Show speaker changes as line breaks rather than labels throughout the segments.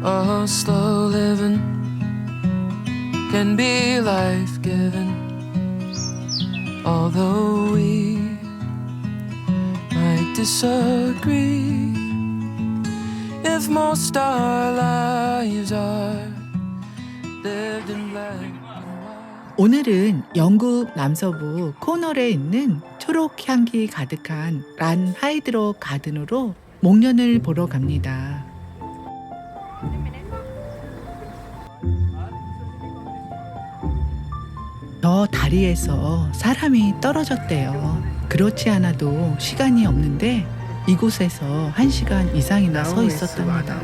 Oh, slow living can be life-giving, although we might disagree. If most our lives are lived in black and white.
오늘은 영국 남서부 코널에 있는 초록 향기 가득한 란 하이드로 가든으로 목련을 보러 갑니다. 저 다리에서 사람이 떨어졌대요. 그렇지 않아도 시간이 없는데 이곳에서 1시간 이상이나 서 있었답니다.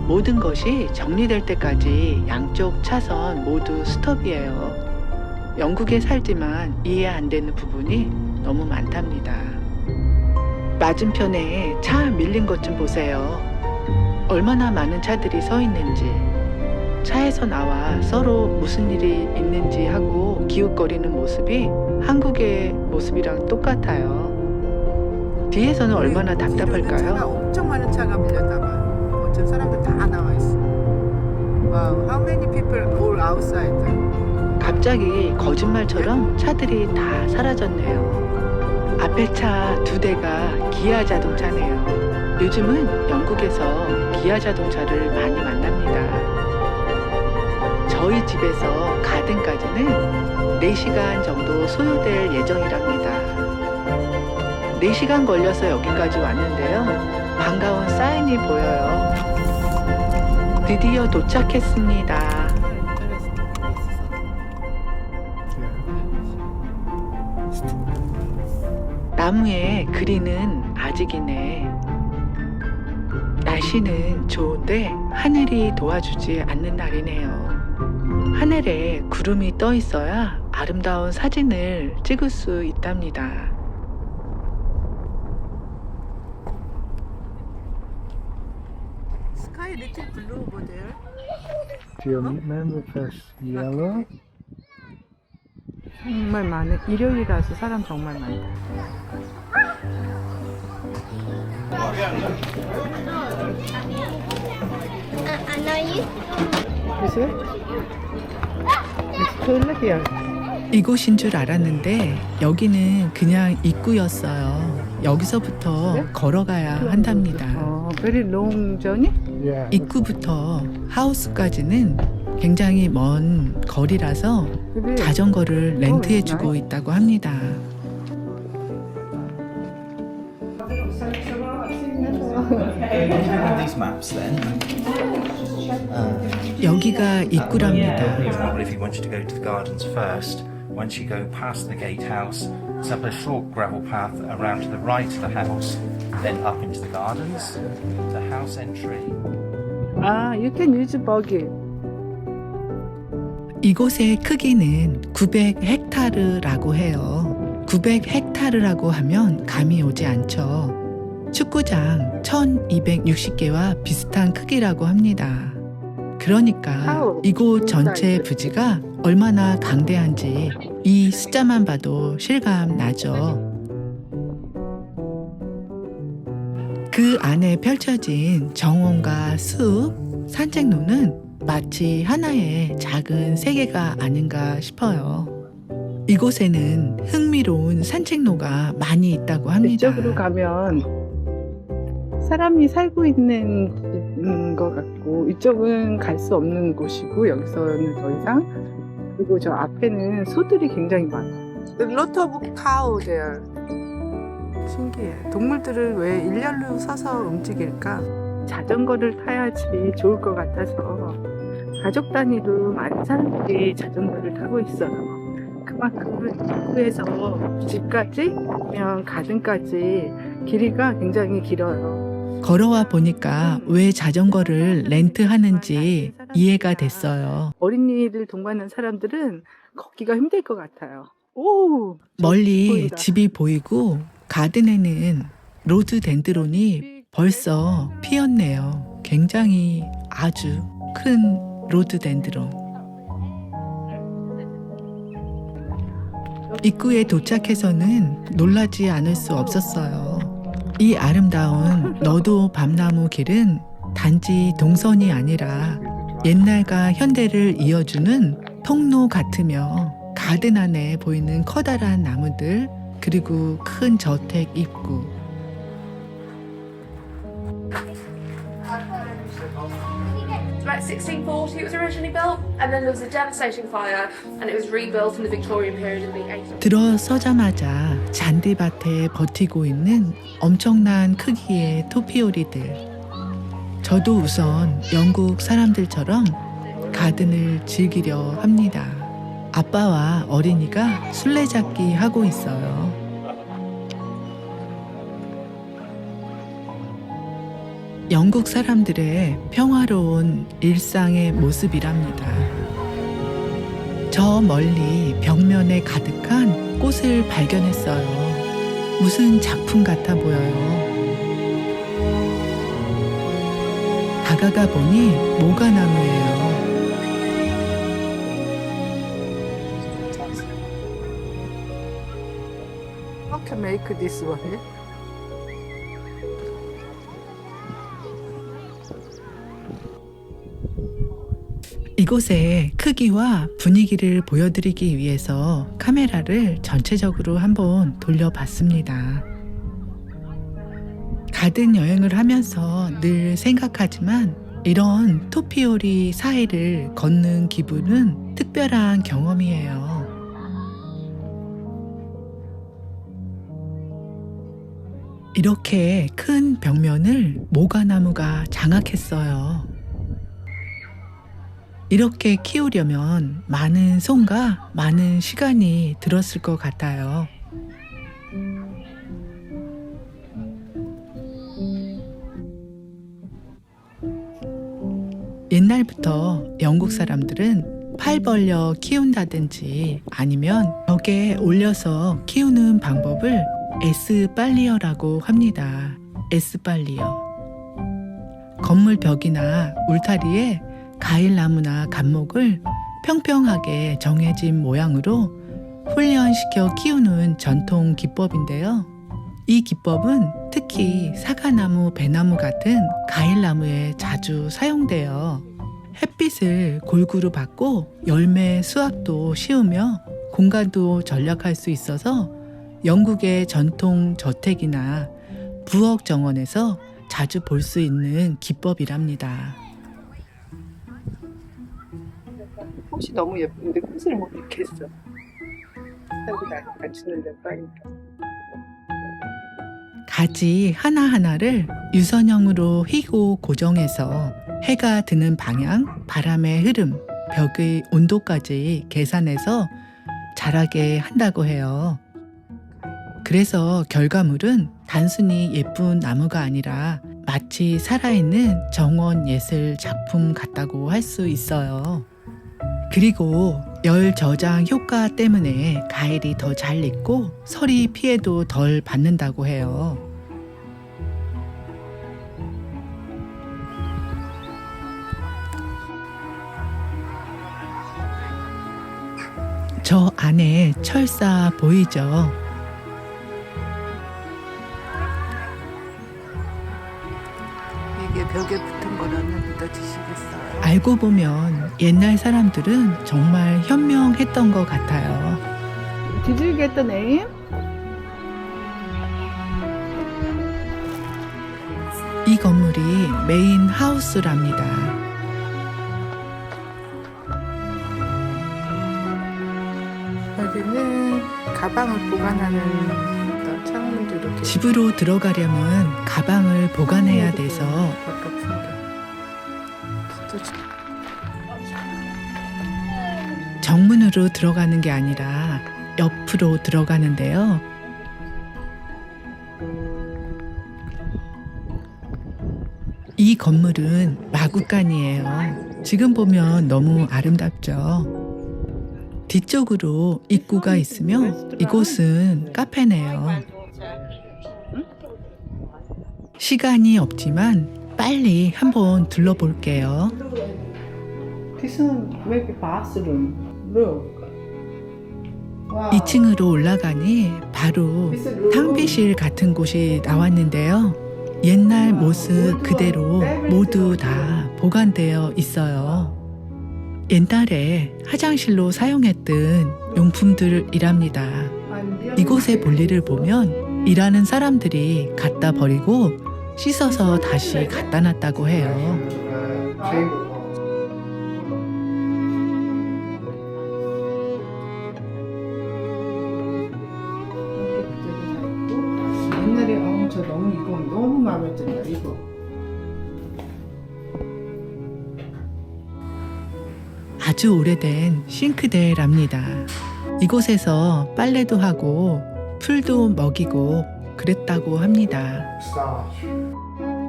모든 것이 정리될 때까지 양쪽 차선 모두 스톱이에요. 영국에 살지만 이해 안 되는 부분이 너무 많답니다. 맞은편에 차 밀린 것 좀 보세요. 얼마나 많은 차들이 서 있는지, 차에서 나와 서로 무슨 일이 있는지 하고 기웃거리는 모습이 한국의 모습이랑 똑같아요. 뒤에서는 얼마나
차가
답답할까요?
엄청 많은 차가 밀렸나 봐. 어쩜 사람들 다 나와 있어. Wow, how many people all outside?
갑자기 거짓말처럼 차들이 다 사라졌네요. 앞에 차 2대가 기아 자동차네요. 요즘은 영국에서 기아 자동차를 많이 만납니다. 저희 집에서 가든까지는 4시간 정도 소요될 예정이랍니다. 4시간 걸려서 여기까지 왔는데요. 반가운 사인이 보여요. 드디어 도착했습니다. 나무에 그리는 아직이네. 날씨는 좋은데 하늘이 도와주지 않는 날이네요. 하늘에 구름이 떠 있어야 아름다운 사진을 찍을 수 있답니다.
Sky little blue over there.
Do you remember first yellow?
정말 많은 일요일이라서 사람 정말 많다.
I know you.
이곳인 줄 알았는데 여기는 그냥 입구였어요. 여기서부터 걸어가야 한답니다.
Very long journey?
Yeah.
입구부터 하우스까지는 굉장히 먼 거리라서 자전거를 렌트해주고 있다고 합니다.
These maps then.
여기가 입구랍니다.
For example, if you wanted to go to the gardens first, once you go past the gatehouse, it's up a short gravel path around to the right of the house, then up into the gardens, the house entry.
You can use buggy.
이곳의 크기는 900헥타르라고 해요. 900헥타르라고 하면 감이 오지 않죠. 축구장 1260개와 비슷한 크기라고 합니다. 그러니까 이곳 전체 부지가 얼마나 강대한지 이 숫자만 봐도 실감 나죠. 그 안에 펼쳐진 정원과 숲, 산책로는 마치 하나의 작은 세계가 아닌가 싶어요. 이곳에는 흥미로운 산책로가 많이 있다고 합니다.
이쪽으로 가면 사람이 살고 있는 것 같고, 이쪽은 갈 수 없는 곳이고, 여기서는 더 이상. 그리고 저 앞에는 소들이 굉장히 많아. The lot of cow there. 신기해. 동물들을 왜 일렬로 서서 움직일까? 자전거를 타야지 좋을 것 같아서 가족 단위로 많은 사람들이 자전거를 타고 있어요. 그만큼 입구에서 집까지 아니면 가든까지 길이가 굉장히 길어요.
걸어와 보니까 왜 자전거를 렌트하는지 이해가 됐어요.
어린이를 동반한 사람들은 걷기가 힘들 것 같아요. 오,
멀리
보인다.
집이 보이고 가든에는 로드덴드론이 벌써 피었네요. 굉장히 아주 큰 로드덴드론. 입구에 도착해서는 놀라지 않을 수 없었어요. 이 아름다운 너도 밤나무 길은 단지 동선이 아니라 옛날과 현대를 이어주는 통로 같으며 가든 안에 보이는 커다란 나무들 그리고 큰 저택 입구.
About 1640 it was originally built, and then there was a devastating fire, and it was rebuilt in the Victorian period in the 1800s.
들어서자마자 잔디밭에 버티고 있는 엄청난 크기의 토피오리들. 저도 우선 영국 사람들처럼 가든을 즐기려 합니다. 아빠와 어린이가 술래잡기 하고 있어요. 영국 사람들의 평화로운 일상의 모습이랍니다. 저 멀리 벽면에 가득한 꽃을 발견했어요. 무슨 작품 같아 보여요. 다가가 보니 모가나무예요.
How to make this one?
이곳의 크기와 분위기를 보여드리기 위해서 카메라를 전체적으로 한번 돌려봤습니다. 가든 여행을 하면서 늘 생각하지만 이런 토피오리 사이를 걷는 기분은 특별한 경험이에요. 이렇게 큰 벽면을 모가나무가 장악했어요. 이렇게 키우려면 많은 손과 많은 시간이 들었을 것 같아요. 옛날부터 영국 사람들은 팔 벌려 키운다든지 아니면 벽에 올려서 키우는 방법을 에스팔리어라고 합니다. 에스팔리어. 건물 벽이나 울타리에 가일나무나 감목을 평평하게 정해진 모양으로 훈련시켜 키우는 전통 기법인데요. 이 기법은 특히 사과나무, 배나무 같은 가일나무에 자주 사용되어 햇빛을 골고루 받고 열매 수확도 쉬우며 공간도 절약할 수 있어서 영국의 전통 저택이나 부엌 정원에서 자주 볼 수 있는 기법이랍니다.
꽃이 너무 예쁜데 꽃을 못 입겠어. 같이 놀려니까.
가지 하나하나를 유선형으로 휘고 고정해서 해가 드는 방향, 바람의 흐름, 벽의 온도까지 계산해서 자라게 한다고 해요. 그래서 결과물은 단순히 예쁜 나무가 아니라 마치 살아있는 정원 예술 작품 같다고 할 수 있어요. 그리고 열 저장 효과 때문에 가일이 더 잘 익고 서리 피해도 덜 받는다고 해요. 저 안에 철사 보이죠?
이게 벽에 붙은 거라면 믿어지시겠어요?
알고 보면 옛날 사람들은 정말 현명했던 것 같아요.
Did you get the name?
이 건물이 메인 하우스랍니다.
여기는 가방을 보관하는 어떤 창문도 이렇게
집으로 들어가려면 가방을 보관해야 돼서
바깥 풍경. 진짜
정문으로 들어가는 게 아니라 옆으로 들어가는데요. 이 건물은 마구간이에요. 지금 보면 너무 아름답죠. 뒤쪽으로 입구가 있으며 이곳은 카페네요. 시간이 없지만 빨리 한번 둘러볼게요.
This one maybe bathroom. Look.
2층으로 올라가니 바로 탕비실 같은 곳이 나왔는데요. 옛날 모습 그대로 모두 다 보관되어 있어요. 옛날에 화장실로 사용했던 용품들이랍니다. 이곳의 볼일을 보면 일하는 사람들이 갖다 버리고 씻어서 다시 갖다 놨다고 해요.
옛날에 저 너무 이거 너무 마음에 든다 이거.
아주 오래된 싱크대랍니다. 이곳에서 빨래도 하고 풀도 먹이고 그랬다고 합니다.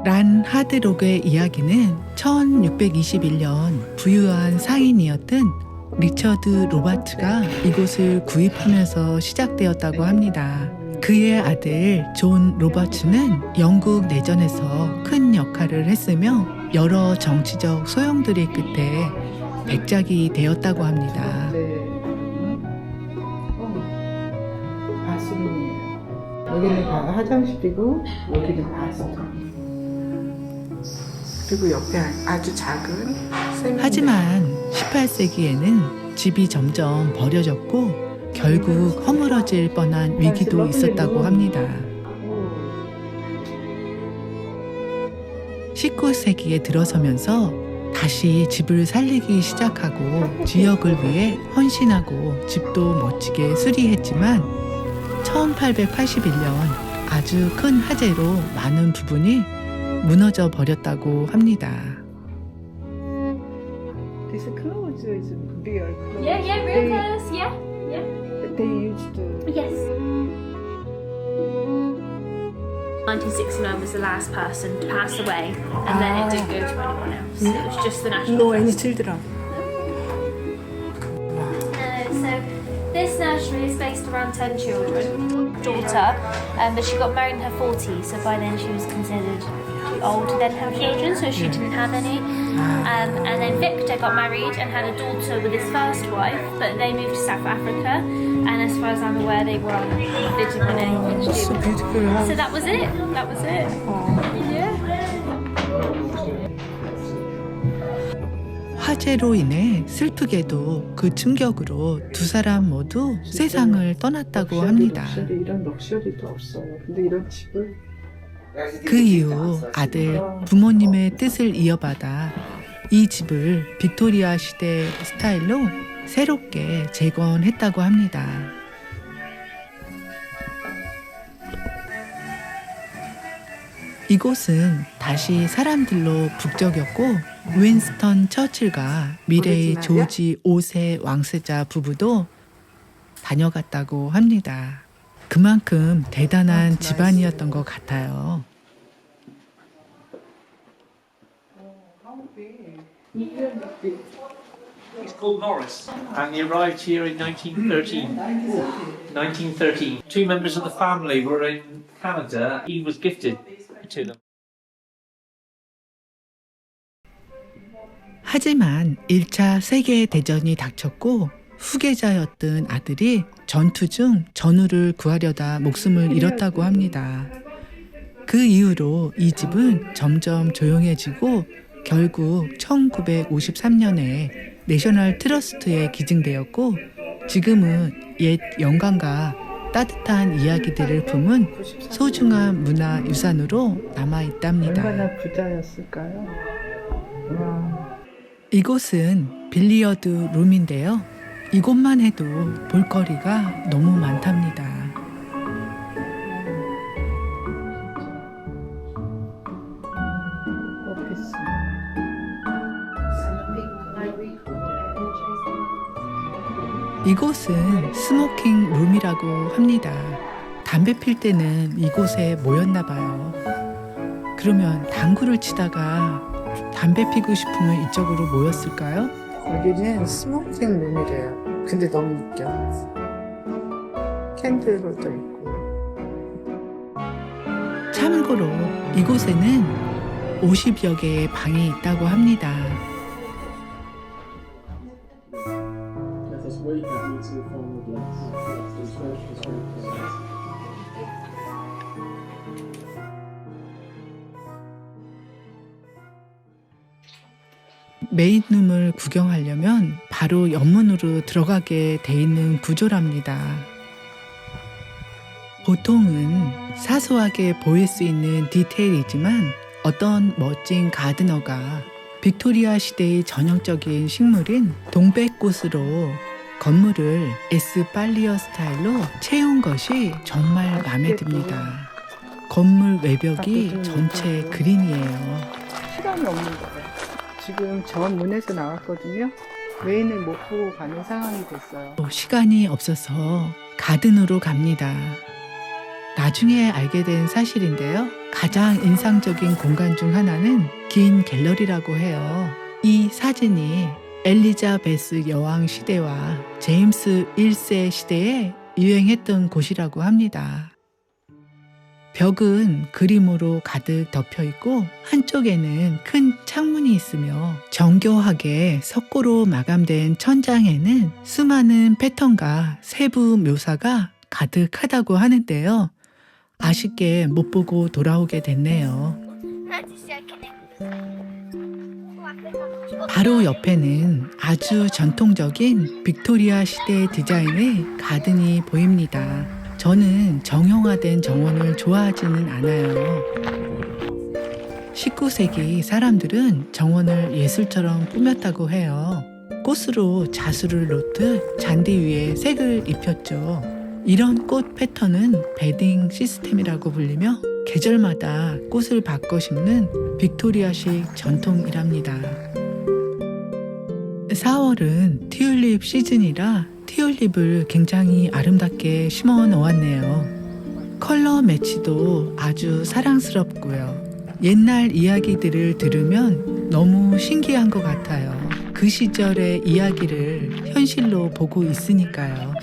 란 하드록의 이야기는 1621년 부유한 상인이었던 리처드 로바츠가 이곳을 구입하면서 시작되었다고 합니다. 그의 아들 존 로버츠는 영국 내전에서 큰 역할을 했으며 여러 정치적 소용돌이 끝에 백작이 되었다고 합니다.
네. 바스룸이에요. 여기는 화장실이고 여기는 바스룸. 그리고 옆에 아주 작은 세면대.
하지만 18세기에는 집이 점점 버려졌고 결국 허물어질 뻔한 위기도 있었다고 합니다. 19세기에 들어서면서 다시 집을 살리기 시작하고 지역을 위해 헌신하고 집도 멋지게 수리했지만 1881년 아주 큰 화재로 많은 부분이 무너져 버렸다고 합니다.
This clothes is real clothes.
Yeah, real colours, yeah.
They used to.
Yes. 1969 was the last person to pass away, and then it didn't go to anyone else. It was just the National
No any
Trust.
children.
So this nursery is based around 10 children. Daughter, but she got married in her 40s, so by then she was considered too old to then have children, so she didn't have any. And then Victor got married and had a daughter with his first wife, but they moved to South Africa, and as far as I'm aware, they didn't want anything to do with it.
Beautiful house.
So that was it. That was it. Yeah.
화재로 인해 슬프게도 그 충격으로 두 사람 모두 세상을 떠났다고 합니다.
이런 럭셔리도 없어요. 근데 이런 집을
그 이후 아들 부모님의 뜻을 이어받아 이 집을 빅토리아 시대 스타일로 새롭게 재건했다고 합니다. 이곳은 다시 사람들로 북적였고 윈스턴 처칠과 미래의 조지 5세 왕세자 부부도 다녀갔다고 합니다. 그만큼 대단한 집안이었던 것 같아요.
He's called Norris, and he arrived here in 1913. 1913. Two members of the family were in Canada. He was gifted to them.
하지만 1차 세계대전이 닥쳤고 후계자였던 아들이 전투 중 전우를 구하려다 목숨을 잃었다고 합니다. 그 이후로 이 집은 점점 조용해지고 결국 1953년에 내셔널 트러스트에 기증되었고 지금은 옛 영광과 따뜻한 이야기들을 품은 소중한 문화유산으로 남아있답니다.
얼마나 부자였을까요? 와.
이곳은 빌리어드 룸인데요. 이곳만 해도 볼거리가 너무 많답니다.
오피스.
이곳은 스모킹 룸이라고 합니다. 담배 필 때는 이곳에 모였나 봐요. 그러면 당구를 치다가 담배 피고 싶으면 이쪽으로 모였을까요?
여기는 스모킹 룸이래요. 근데 너무 웃겨. 캔들도 있고.
참고로 이곳에는 50여 개의 방이 있다고 합니다.
Let us wake up into the form of light.
메인룸을 구경하려면 바로 옆문으로 들어가게 돼 있는 구조랍니다. 보통은 사소하게 보일 수 있는 디테일이지만 어떤 멋진 가드너가 빅토리아 시대의 전형적인 식물인 동백꽃으로 건물을 에스팔리어 스타일로 채운 것이 정말 마음에 듭니다. 건물 외벽이 전체 그린이에요.
시간이 없는 거예요. 지금 저 문에서 나왔거든요. 메인을 못 보고 가는 상황이 됐어요.
시간이 없어서 가든으로 갑니다. 나중에 알게 된 사실인데요. 가장 인상적인 공간 중 하나는 긴 갤러리라고 해요. 이 사진이 엘리자베스 여왕 시대와 제임스 1세 시대에 유행했던 곳이라고 합니다. 벽은 그림으로 가득 덮여 있고 한쪽에는 큰 창문이 있으며 정교하게 석고로 마감된 천장에는 수많은 패턴과 세부 묘사가 가득하다고 하는데요. 아쉽게 못 보고 돌아오게 됐네요. 바로 옆에는 아주 전통적인 빅토리아 시대 디자인의 가든이 보입니다. 저는 정형화된 정원을 좋아하지는 않아요. 19세기 사람들은 정원을 예술처럼 꾸몄다고 해요. 꽃으로 자수를 놓듯 잔디 위에 색을 입혔죠. 이런 꽃 패턴은 베딩 시스템이라고 불리며 계절마다 꽃을 바꿔 심는 빅토리아식 전통이랍니다. 4월은 튤립 시즌이라 튤립을 굉장히 아름답게 심어 놓았네요. 컬러 매치도 아주 사랑스럽고요. 옛날 이야기들을 들으면 너무 신기한 것 같아요. 그 시절의 이야기를 현실로 보고 있으니까요.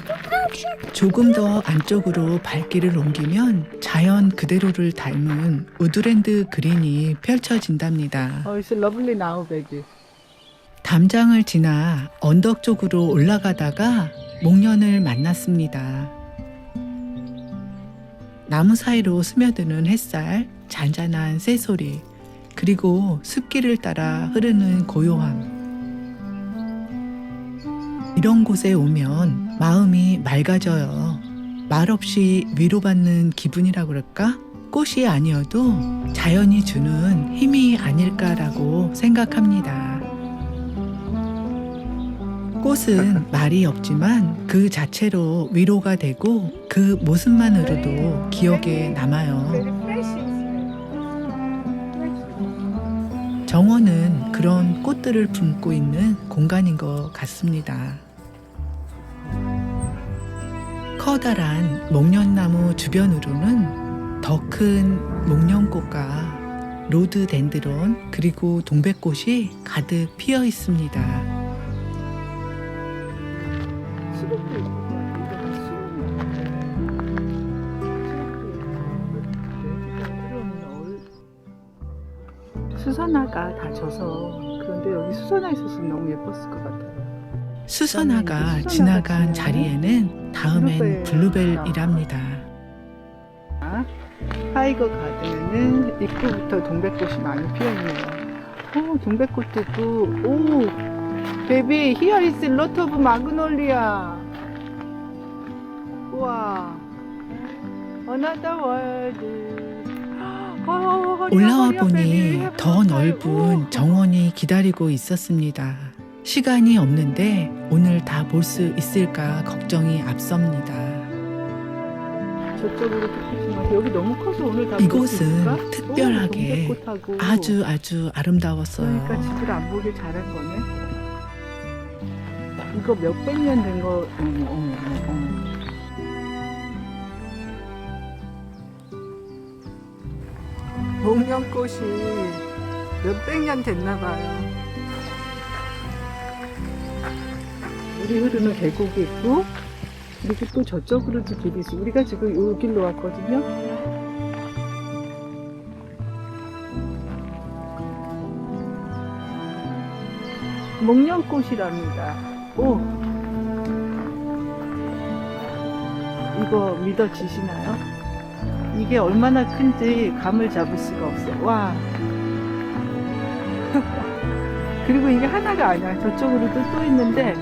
조금 더 안쪽으로 발길을 옮기면 자연 그대로를 닮은 우드랜드 그린이 펼쳐진답니다.
It's lovely now, baby.
담장을 지나 언덕 쪽으로 올라가다가 목련을 만났습니다. 나무 사이로 스며드는 햇살, 잔잔한 새소리, 그리고 습기를 따라 흐르는 고요함. 이런 곳에 오면 마음이 맑아져요. 말없이 위로받는 기분이라 그럴까? 꽃이 아니어도 자연이 주는 힘이 아닐까라고 생각합니다. 꽃은 말이 없지만 그 자체로 위로가 되고 그 모습만으로도 기억에 남아요. 정원은 그런 꽃들을 품고 있는 공간인 것 같습니다. 커다란 목련나무 주변으로는 더 큰 목련꽃과 로드덴드론 그리고 동백꽃이 가득 피어 있습니다.
수선화가 다 져서 그런데 여기 수선화 있었으면 너무 예뻤을 것 같아요.
수선화가 지나간 자리에는 다음엔 블루벨이랍니다.
타이거 가든에는 입구부터 동백꽃이 많이 피어있네요. 동백꽃도 있고, 오, 베이비, here is a lot of magnolia. 우와, another world.
올라와 보니 더 넓은 정원이 기다리고 있었습니다. 시간이 없는데 오늘 다 볼 수 있을까 걱정이 앞섭니다.
저쪽으로 피지만 여기 너무 커서 오늘 다
이곳은 특별하게 아주 아름다웠어요.
그러니까 집을 안 보길 잘한 거네. 이거 몇백 년 된 거. 목련꽃이 몇백 년 됐나 봐요. 물이 흐르는 계곡이 있고, 그리고 또 저쪽으로도 길이 있어. 우리가 지금 이 길로 왔거든요. 목련꽃이랍니다. 오! 이거 믿어지시나요? 이게 얼마나 큰지 감을 잡을 수가 없어요. 와! 그리고 이게 하나가 아니야. 저쪽으로도 또 있는데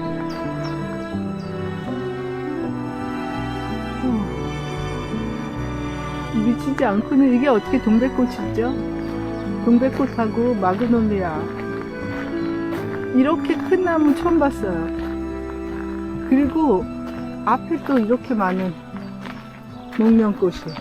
미치지 않고는 이게 어떻게 동백꽃이죠? 동백꽃하고 마그놀리아 이렇게 큰 나무 처음 봤어요. 그리고 앞에 또 이렇게 많은 목련꽃이.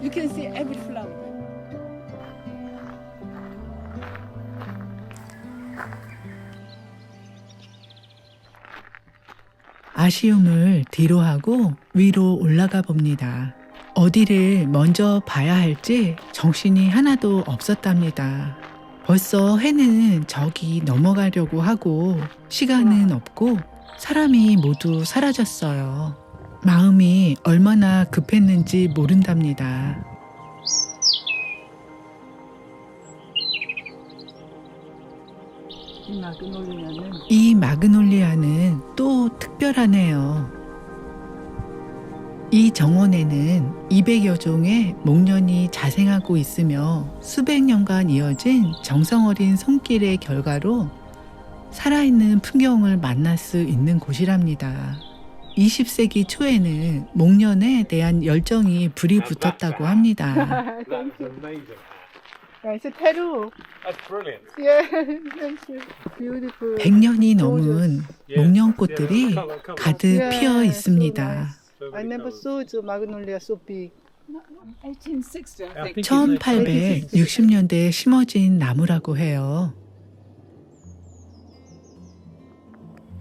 You can see every flower.
아쉬움을 뒤로하고 위로 올라가 봅니다. 어디를 먼저 봐야 할지 정신이 하나도 없었답니다. 벌써 해는 저기 넘어가려고 하고 시간은 없고 사람이 모두 사라졌어요. 마음이 얼마나 급했는지 모른답니다. 이 마그놀리아는 또 특별하네요. 이 정원에는 200여 종의 목련이 자생하고 있으며 수백 년간 이어진 정성어린 손길의 결과로 살아있는 풍경을 만날 수 있는 곳이랍니다. 20세기 초에는 목련에 대한 열정이 불이 붙었다고 합니다.
That's amazing.
It's Peru.
That's brilliant.
Yeah, thank you. Beautiful.
100년이 넘은 목련꽃들이 가득 피어 있습니다.
I never saw the magnolia so big. 1860, I think.
1860년대에 심어진 나무라고 해요.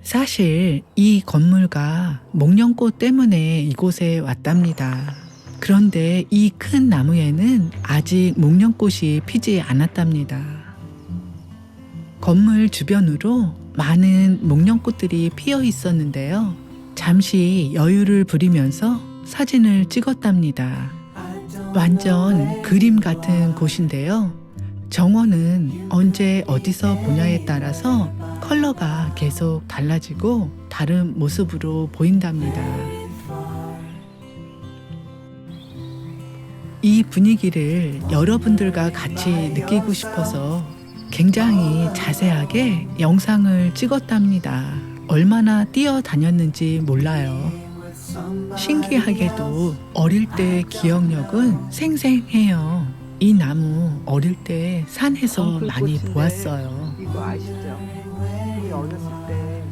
사실 이 건물가 목련꽃 때문에 이곳에 왔답니다. 그런데 이 큰 나무에는 아직 목련꽃이 피지 않았답니다. 건물 주변으로 많은 목련꽃들이 피어 있었는데요. 잠시 여유를 부리면서 사진을 찍었답니다. 완전 그림 같은 곳인데요. 정원은 언제 어디서 보냐에 따라서 컬러가 계속 달라지고 다른 모습으로 보인답니다. 이 분위기를 여러분들과 같이 느끼고 싶어서 굉장히 자세하게 영상을 찍었답니다. 얼마나 뛰어다녔는지 몰라요. 신기하게도 어릴 때 기억력은 생생해요. 이 나무 어릴 때 산에서 많이 보았어요.
이거 아시죠? 우리 어렸을 때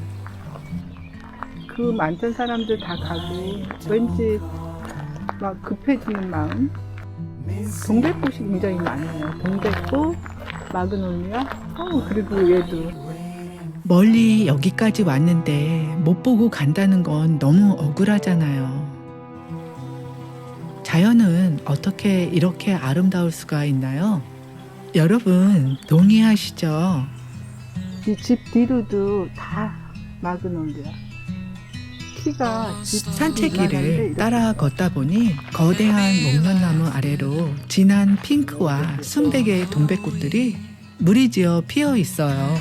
그 많던 사람들 다 가고 왠지 막 급해지는 마음. 동백꽃이 굉장히 많아요. 동백꽃, 마그놀리아, 그리고 얘도.
멀리 여기까지 왔는데 못 보고 간다는 건 너무 억울하잖아요. 자연은 어떻게 이렇게 아름다울 수가 있나요? 여러분 동의하시죠?
이 집 뒤로도 다 마그놀리아. 키가 집
산책길을 따라 걷다 보니 거대한 목련나무 아래로 진한 핑크와 순백의 동백꽃들이 무리지어 피어 있어요.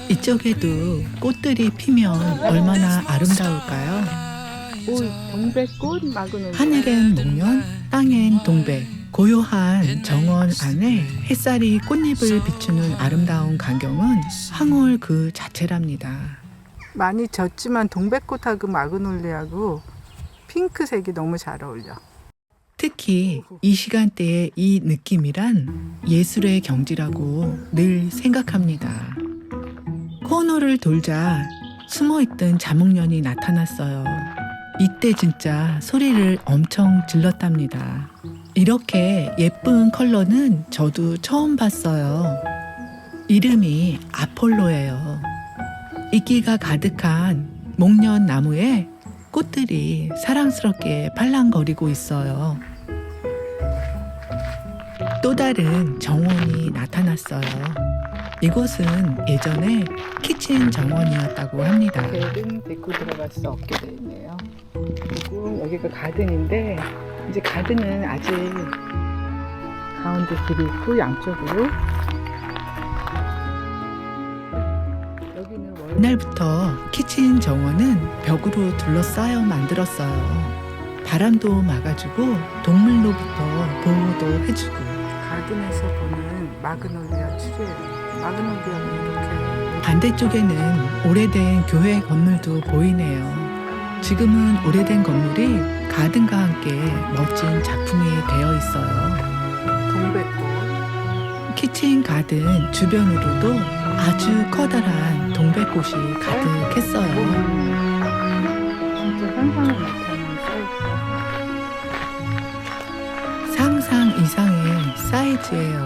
이쪽에도 꽃들이 피면 얼마나 아름다울까요?
동백꽃, 마그놀리아.
하늘엔 목련, 땅엔 동백. 고요한 정원 안에 햇살이 꽃잎을 비추는 아름다운 광경은 황홀 그 자체랍니다.
많이 졌지만 동백꽃하고 마그놀리아하고 핑크색이 너무 잘 어울려.
특히 이 시간대의 이 느낌이란 예술의 경지라고 늘 생각합니다. 코너를 돌자 숨어있던 자목련이 나타났어요. 이때 진짜 소리를 엄청 질렀답니다. 이렇게 예쁜 컬러는 저도 처음 봤어요. 이름이 아폴로예요. 이끼가 가득한 목련 나무에 꽃들이 사랑스럽게 팔랑거리고 있어요. 또 다른 정원이 나타났어요. 이곳은 예전에 키친 정원이었다고 합니다.
개는 데리고 들어갈 수 없게 돼 있네요. 그리고 여기가 가든인데 이제 가든은 아직 가운데 길이 있고 양쪽으로
옛날부터 키친 정원은 벽으로 둘러싸여 만들었어요. 바람도 막아주고 동물로부터 보호도 해주고.
가든에서 보는 마그놀리아 추리예요. 마그놀리아는 이렇게
반대쪽에는 오래된 교회 건물도 보이네요. 지금은 오래된 건물이 가든과 함께 멋진 작품이 되어 있어요.
동백꽃.
키친 가든 주변으로도 아주 커다란 동백꽃이 가득했어요.
진짜 상상을 못하는 사이즈가.
상상 이상의 사이즈예요.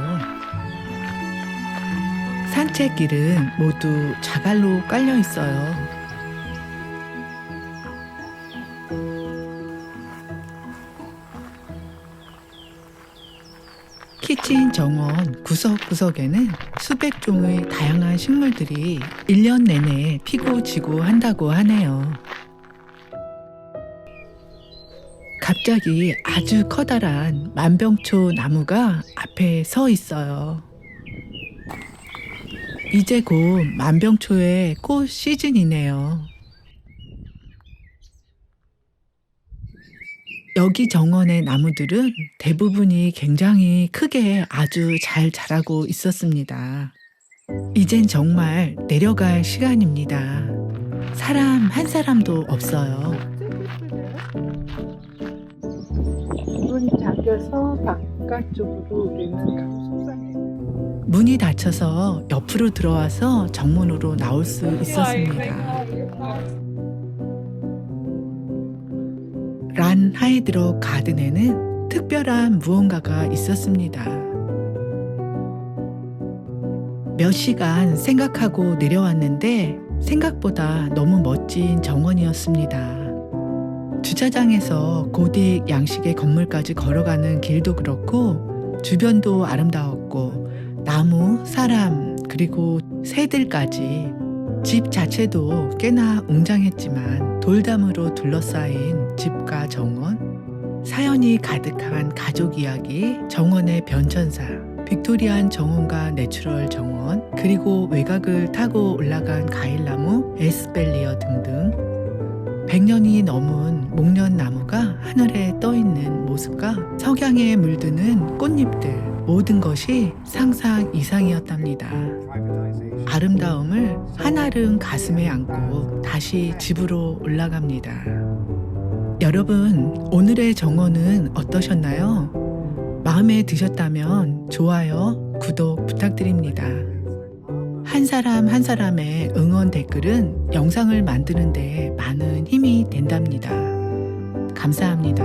산책길은 모두 자갈로 깔려 있어요. 키친 정원 구석구석에는 수백 종의 다양한 식물들이 1년 내내 피고 지고 한다고 하네요. 갑자기 아주 커다란 만병초 나무가 앞에 서 있어요. 이제 곧 만병초의 꽃 시즌이네요. 여기 정원의 나무들은 대부분이 굉장히 크게 아주 잘 자라고 있었습니다. 이젠 정말 내려갈 시간입니다. 사람 한 사람도 없어요.
문이 잠겨서 바깥쪽으로 우리는 가고 속상해요.
문이 닫혀서 옆으로 들어와서 정문으로 나올 수 있었습니다. 란 하이드로 가든에는 특별한 무언가가 있었습니다. 몇 시간 생각하고 내려왔는데 생각보다 너무 멋진 정원이었습니다. 주차장에서 고딕 양식의 건물까지 걸어가는 길도 그렇고 주변도 아름다웠고 나무, 사람, 그리고 새들까지 집 자체도 꽤나 웅장했지만 돌담으로 둘러싸인 집과 정원, 사연이 가득한 가족 이야기, 정원의 변천사, 빅토리안 정원과 내추럴 정원, 그리고 외곽을 타고 올라간 과일나무, 에스벨리어 등등 100년이 넘은 목련나무가 하늘에 떠있는 모습과 석양에 물드는 꽃잎들, 모든 것이 상상 이상이었답니다. 아름다움을 한아름 가슴에 안고 다시 집으로 올라갑니다. 여러분, 오늘의 정원은 어떠셨나요? 마음에 드셨다면 좋아요, 구독 부탁드립니다. 한 사람 한 사람의 응원 댓글은 영상을 만드는데 많은 힘이 된답니다. 감사합니다.